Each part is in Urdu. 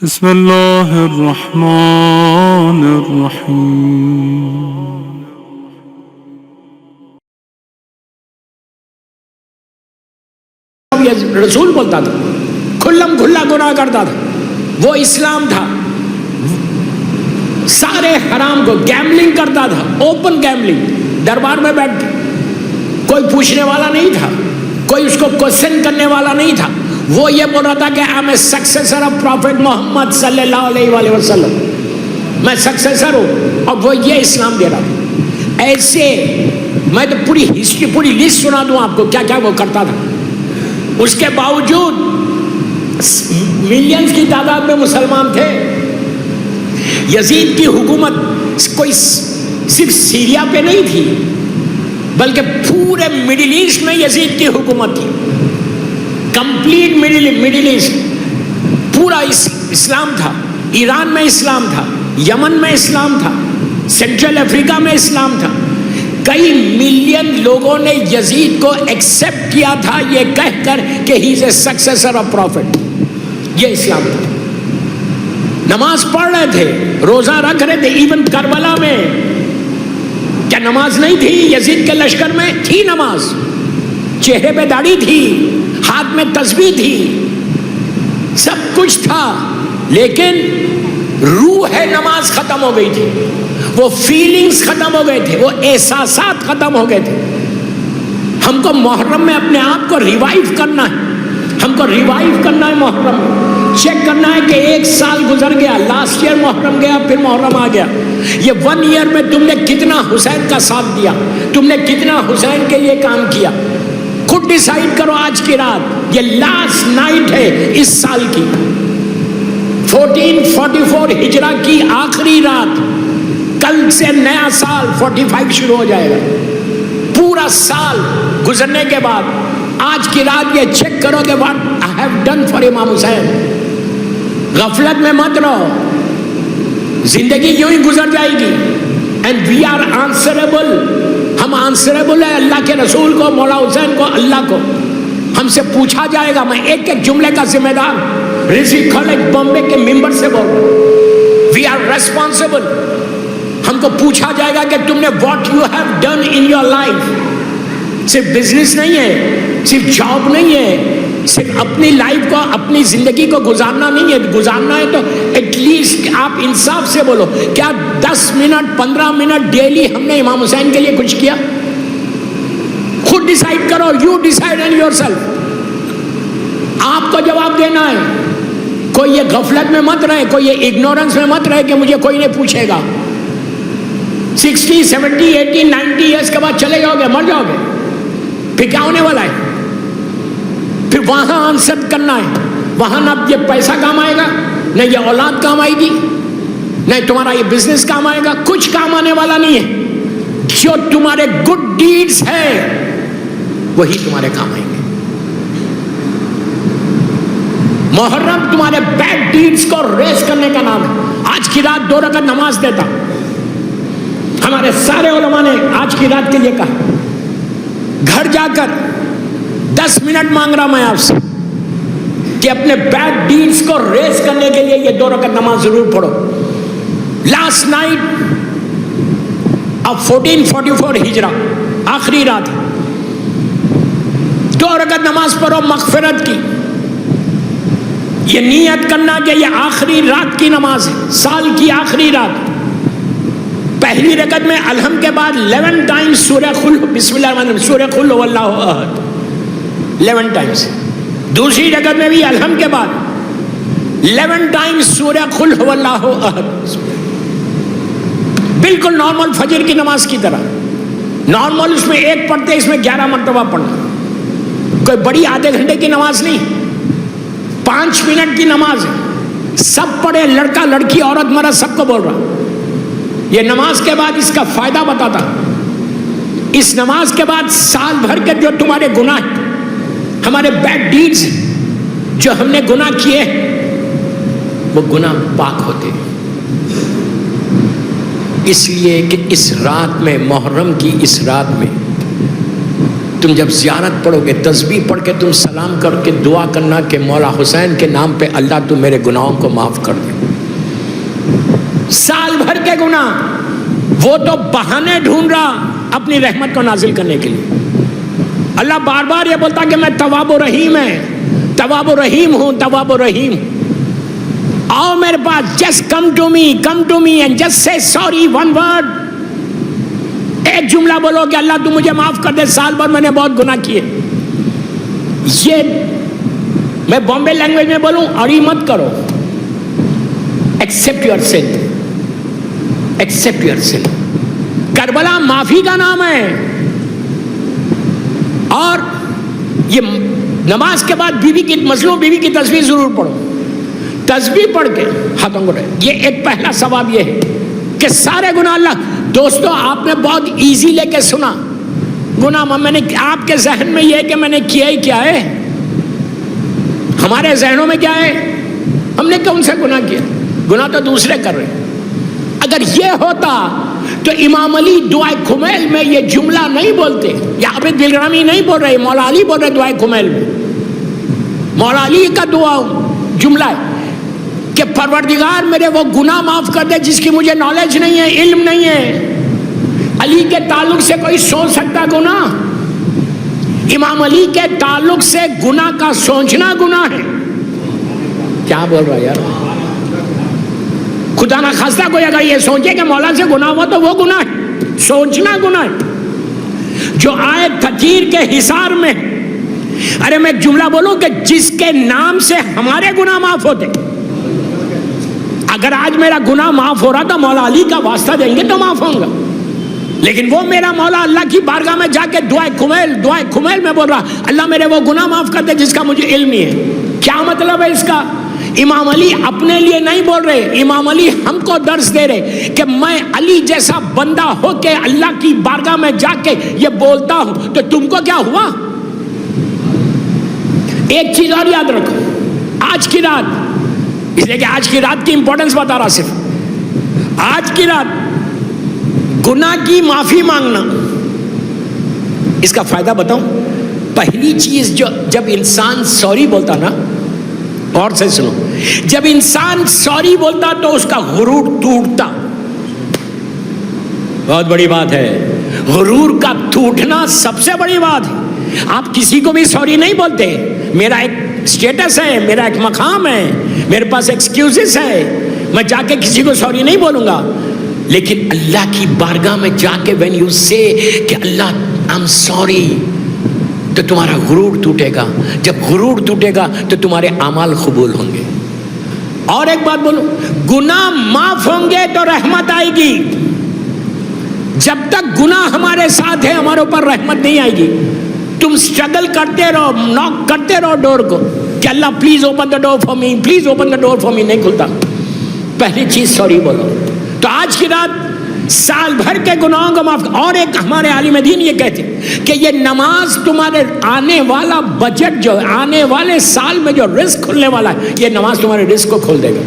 بسم اللہ الرحمن الرحیم رسول بولتا تھا، کھلم کھلا گناہ کرتا تھا، وہ اسلام تھا۔ سارے حرام کو گیملنگ کرتا تھا، اوپن گیملنگ، دربار میں بیٹھ کے کوئی پوچھنے والا نہیں تھا، کوئی اس کو کوشچن کرنے والا نہیں تھا۔ وہ یہ بول رہا تھا کہ I am a successor of prophet Muhammad صلی اللہ علیہ وآلہ وسلم، میں سکسیسر ہوں، اور وہ یہ اسلام دے رہا۔ ایسے میں تو پوری ہسٹری، پوری لسٹ سنا دوں آپ کو کیا کیا وہ کرتا تھا۔ اس کے باوجود ملینز کی تعداد میں مسلمان تھے۔ یزید کی حکومت کوئی صرف سیریا پہ نہیں تھی، بلکہ پورے مڈل ایسٹ میں یزید کی حکومت تھی۔ کمپلیٹ مڈل ایسٹ پورا اسلام تھا۔ ایران میں اسلام تھا، یمن میں اسلام تھا، سینٹرل افریقہ میں اسلام تھا۔ کئی ملین لوگوں نے یزید کو ایکسپٹ کیا تھا یہ کہہ کر کہ ہی از اے سکسیسر آف پروفٹ۔ یہ اسلام تھا۔ نماز پڑھ رہے تھے، روزہ رکھ رہے تھے۔ ایون کربلا میں کیا نماز نہیں تھی؟ یزید کے لشکر میں تھی نماز، چہرے پہ داڑھی تھی، ہاتھ میں تسبیح تھی، سب کچھ تھا، لیکن روح نماز ختم ہو گئی تھی، وہ فیلنگز ختم ہو گئے تھے، وہ احساسات ختم ہو گئے تھے۔ ہم کو محرم میں اپنے آپ کو ریوائیو کرنا ہے، ہم کو ریوائیو کرنا ہے۔ محرم چیک کرنا ہے کہ ایک سال گزر گیا، لاسٹ ایئر محرم گیا، پھر محرم آ گیا۔ یہ 1 ایئر میں تم نے کتنا حسین کا ساتھ دیا، تم نے کتنا حسین کے لیے کام کیا۔ خود ڈیسائیڈ کرو آج کی رات، یہ لاسٹ نائٹ ہے اس سال کی، 1444 ہجرہ کی آخری رات۔ کل سے نیا سال 45 شروع ہو جائے گا۔ پورا سال گزرنے کے بعد آج کی رات یہ چیک کرو کہ what I have done for امام حسین۔ غفلت میں مت رہو، زندگی یوں ہی گزر جائے گی۔ اینڈ وی آر آنسریبل، ہم آنسریبل ہے اللہ کے رسول کو، مولا حسین کو، اللہ کو۔ ہم سے پوچھا جائے گا۔ میں ایک ایک جملے کا ذمہ دار رضوی کالج بامبے کے ممبر سے بول رہا ہوں۔ We are responsible. ہم کو پوچھا جائے گا کہ تم نے what you have done in your life. صرف بزنس نہیں ہے، صرف جاب نہیں ہے، صرف اپنی لائف کو، اپنی زندگی کو گزارنا نہیں ہے۔ گزارنا ہے تو ایٹ لیسٹ آپ انصاف سے بولو، کیا 10 منٹ 15 منٹ ڈیلی ہم نے امام حسین کے لیے کچھ کیا؟ خود ڈیسائیڈ کرو، you decide in your self. آپ کو جواب دینا ہے۔ کوئی یہ غفلت میں مت رہے، کوئی یہ اگنورنس میں مت رہے کہ مجھے کوئی نہیں پوچھے گا۔ 60 70 80 90 ایئرس کے بعد چلے جاؤ گے، مر جاؤ گے، پھر کیا ہونے والا ہے؟ پھر وہاں آنسر کرنا ہے۔ وہاں نہ یہ پیسہ کام آئے گا، نہ یہ اولاد کام آئے گی، نہ تمہارا یہ بزنس کام آئے گا، کچھ کام آنے والا نہیں ہے۔ جو تمہارے گڈ ڈیڈز ہے وہی تمہارے کام آئیں گے۔ محرم تمہارے بیڈ ڈیڈز کو ریس کرنے کا نام ہے۔ آج کی رات 2 رکعت نماز دیتا، ہمارے سارے علماء نے آج کی رات کے لیے کہا۔ گھر جا کر 10 منٹ مانگ رہا میں آپ سے کہ اپنے بیڈ ڈیڈز کو ریس کرنے کے لیے یہ 2 رکعت نماز ضرور پڑھو۔ لاسٹ نائٹ اب 1444 ہجرہ آخری رات، 2 رکعت نماز پڑھو مغفرت کی۔ یہ نیت کرنا کہ یہ آخری رات کی نماز ہے، سال کی آخری رات۔ پہلی رکعت میں الحمد کے بعد 11 ٹائمز سورہ قل، بسم اللہ الرحمن الرحیم، سورہ قل واللہ احد 11 ٹائمز۔ دوسری رکعت میں بھی الحمد کے بعد 11 ٹائمز سورہ قل واللہ احد، بالکل نارمل فجر کی نماز کی طرح۔ نارمل اس میں 1 پڑھتے، اس میں 11 مرتبہ پڑھنا۔ کوئی بڑی آدھے گھنٹے کی نماز نہیں، 5 منٹ کی نماز ہے۔ سب پڑھے، لڑکا لڑکی عورت مرد سب کو بول رہا۔ یہ نماز کے بعد اس کا فائدہ بتاتا۔ اس نماز کے بعد سال بھر کے جو تمہارے گناہ، ہمارے بیڈ ڈیڈز جو ہم نے گناہ کیے، وہ گناہ پاک ہوتے۔ اس لیے کہ اس رات میں، محرم کی اس رات میں تم جب زیارت پڑھو گے، تسبیح پڑھ کے تم سلام کر کے دعا کرنا کہ مولا حسین کے نام پہ اللہ تو میرے گناہوں کو معاف کر دے۔ سال بھر کے گناہ، وہ تو بہانے ڈھونڈ رہا اپنی رحمت کو نازل کرنے کے لیے۔ اللہ بار بار یہ بولتا کہ میں تواب و رحیم ہے، تواب و رحیم ہوں، تواب و رحیم۔ آؤ میرے پاس، just come to me and just say sorry, one word, ایک جملہ بولو کہ اللہ تو مجھے معاف کر دے، سال بھر میں نے بہت گناہ کیے۔ یہ میں بامبے لینگویج میں بولوں، اور یہ مت کرو، accept your son, accept your son. Karbala معافی کا نام ہے۔ اور یہ نماز کے بعد بیوی کی مظلوم بیوی کی تصویر ضرور پڑھو، تصویر پڑھ کے ہاتھوں کو رہے۔ یہ ایک پہلا ثواب یہ ہے کہ سارے گناہ اللہ، دوستو آپ نے بہت ایزی لے کے سنا گناہ، میں نے آپ کے ذہن میں یہ ہے کہ میں نے کیا ہی کیا ہے، ہمارے ذہنوں میں کیا ہے، ہم نے کون سے گناہ کیا، گناہ تو دوسرے کر رہے۔ اگر یہ ہوتا تو امام علی دعائے کمیل میں یہ جملہ نہیں بولتے، یا عابد بلرامی نہیں بول رہے، مولا علی بول رہے دعائے کمیل میں۔ مولا علی کا دعا جملہ ہے کہ پروردگار میرے وہ گناہ معاف کر دے جس کی مجھے نالج نہیں ہے، علم نہیں ہے۔ علی کے تعلق سے کوئی سوچ سکتا گناہ؟ امام علی کے تعلق سے گناہ کا سوچنا گناہ ہے۔ کیا بول رہا ہے یار؟ خدا نہ خواستہ کوئی اگر یہ سوچے کہ مولا سے گناہ ہوا تو وہ گناہ ہے، سوچنا گناہ ہے۔ جو آئے تطہیر کے حصار میں، ارے میں ایک جملہ بولوں کہ جس کے نام سے ہمارے گناہ معاف ہوتے، اگر آج میرا گناہ معاف ہو رہا تو مولا علی کا واسطہ دیں گے تو معاف ہوں گا، لیکن وہ میرا مولا اللہ کی بارگاہ میں جا کے دعائے کمیل میں بول رہا اللہ میرے وہ گناہ معاف کر دے جس کا مجھے علم نہیں ہے۔ کیا مطلب ہے اس کا؟ امام علی اپنے لیے نہیں بول رہے، امام علی ہم کو درس دے رہے کہ میں علی جیسا بندہ ہو کے اللہ کی بارگاہ میں جا کے یہ بولتا ہوں تو تم کو کیا ہوا؟ ایک چیز اور یاد رکھو، آج کی رات، اس لیے کہ آج کی رات کی امپورٹنس بتا رہا، صرف آج کی رات گناہ کی معافی مانگنا، اس کا فائدہ بتاؤں۔ پہلی چیز جو جب انسان سوری بولتا نا، اور سے سنو، جب انسان سوری بولتا تو اس کا غرور ٹوٹتا، بہت بڑی بات ہے، غرور کا ٹوٹنا سب سے بڑی بات ہے۔ آپ کسی کو بھی سوری نہیں بولتے، میرا ایک سٹیٹس ہے، میرا ایک مقام ہے، میرے پاس ایکسکیوزز ہے، میں جا کے کسی کو سوری نہیں بولوں گا، لیکن اللہ کی بارگاہ میں جا کے when you say کہ اللہ I'm sorry، تو تمہارا غرور ٹوٹے گا، جب غرور ٹوٹے گا تو تمہارے اعمال قبول ہوں گے۔ اور ایک بات بولوں، گناہ معاف ہوں گے تو رحمت آئے گی، جب تک گناہ ہمارے ساتھ ہے ہمارے اوپر رحمت نہیں آئے گی۔ تم سٹرگل کرتے رہو، ناک کرتے رہو ڈور کو کہ Allah please open the door for me, please open the door for me, نہیں کھلتا۔ پہلی چیز سوری بولو۔ تو آج کی رات سال بھر کے گناہوں کو معاف۔ اور ایک ہمارے عالم دین یہ کہتے کہ یہ نماز تمہارے آنے والا بجٹ جو ہے، آنے والے سال میں جو رزق کھلنے والا ہے، یہ نماز تمہارے رزق کو کھول دے گا۔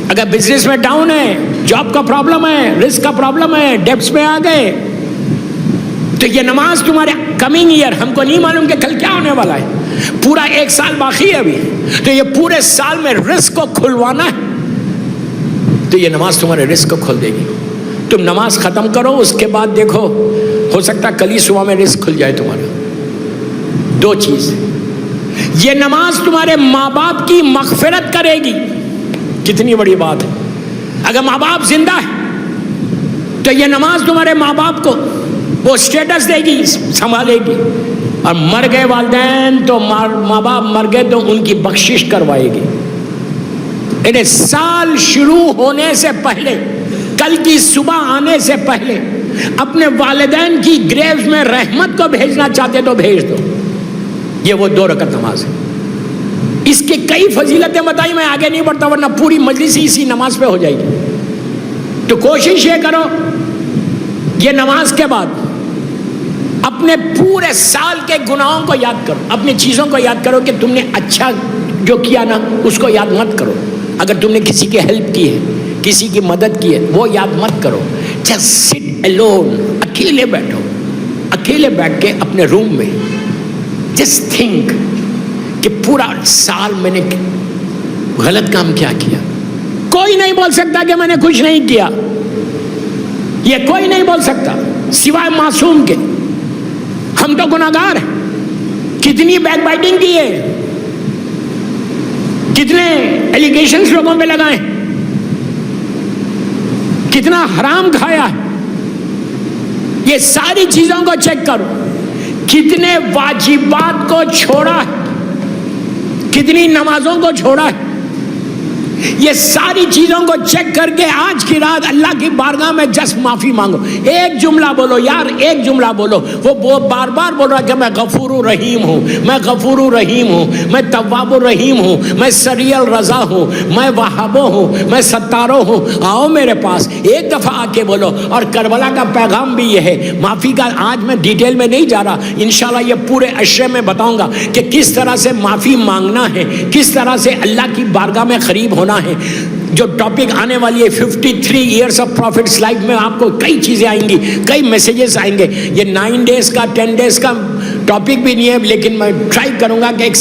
اگر بزنس میں ڈاؤن ہے، جاب کا پرابلم ہے، رزق کا پرابلم ہے، ڈیبٹس میں آ گئے، تو یہ نماز تمہارے کمنگ ایئر، ہم کو نہیں معلوم کہ کل کیا ہونے والا ہے، پورا ایک سال باقی ہے ابھی، تو یہ پورے سال میں رزق کو کھلوانا ہے، تو یہ نماز تمہارے رزق کو کھول دے گی۔ تم نماز ختم کرو، اس کے بعد دیکھو، ہو سکتا ہے کل ہی صبح میں رزق کھل جائے تمہارا۔ دو چیز، یہ نماز تمہارے ماں باپ کی مغفرت کرے گی، کتنی بڑی بات ہے۔ اگر ماں باپ زندہ ہے تو یہ نماز تمہارے ماں باپ کو وہ سٹیٹس دے گی، سنبھالے گی، اور مر گئے والدین تو ماں باپ مر گئے تو ان کی بخشش کروائے گی۔ انہیں سال شروع ہونے سے پہلے، کل کی صبح آنے سے پہلے اپنے والدین کی گریوز میں رحمت کو بھیجنا چاہتے تو بھیج دو۔ یہ وہ 2 رکعت نماز ہے، اس کے کئی فضیلتیں بتائی، میں آگے نہیں بڑھتا ورنہ پوری مجلس ہی اسی نماز پہ ہو جائے گی۔ تو کوشش یہ کرو، یہ نماز کے بعد اپنے پورے سال کے گناہوں کو یاد کرو، اپنی چیزوں کو یاد کرو کہ تم نے اچھا جو کیا نا اس کو یاد مت کرو، اگر تم نے کسی کی ہیلپ کی ہے، کسی کی مدد کی ہے، وہ یاد مت کرو۔ جسٹ سٹ الون، اکیلے بیٹھو، اکیلے بیٹھ کے اپنے روم میں جسٹ تھنک کہ پورا سال میں نے غلط کام کیا کیا. کوئی نہیں بول سکتا کہ میں نے کچھ نہیں کیا. یہ کوئی نہیں بول سکتا سوائے معصوم کے. ہم تو گناہگار ہیں. کتنی بیک بائٹنگ کی ہے, کتنے ایلیگیشنز لوگوں پہ لگائے, کتنا حرام کھایا ہے. یہ ساری چیزوں کو چیک کرو. کتنے واجبات کو چھوڑا ہے, کتنی نمازوں کو چھوڑا ہے. یہ ساری چیزوں کو چیک کر کے آج کی رات اللہ کی بارگاہ میں جس معافی مانگو. ایک جملہ بولو یار, ایک جملہ بولو. وہ بار بار بول رہا کہ میں غفور الرحیم ہوں, میں غفور الرحیم ہوں, میں تواب الرحیم ہوں, میں سریع الرضا ہوں, میں وہابو ہوں, میں ستارو ہوں. آؤ میرے پاس ایک دفعہ آ کے بولو. اور کربلا کا پیغام بھی یہ ہے معافی کا. آج میں ڈیٹیل میں نہیں جا رہا, انشاءاللہ یہ پورے عشرے میں بتاؤں گا کہ کس طرح سے معافی مانگنا ہے, کس طرح سے اللہ کی بارگاہ میں قریب ہونا ہے. جو ٹاپک آنے والی ہے 53 ایئرس آف پروفٹس لائف میں, آپ کو کئی چیزیں آئیں گی, کئی میسیجز آئیں گے. یہ 9 days کا 10 days کا ٹاپک بھی نہیں ہے, لیکن میں ٹرائی کروں گا کہ ایک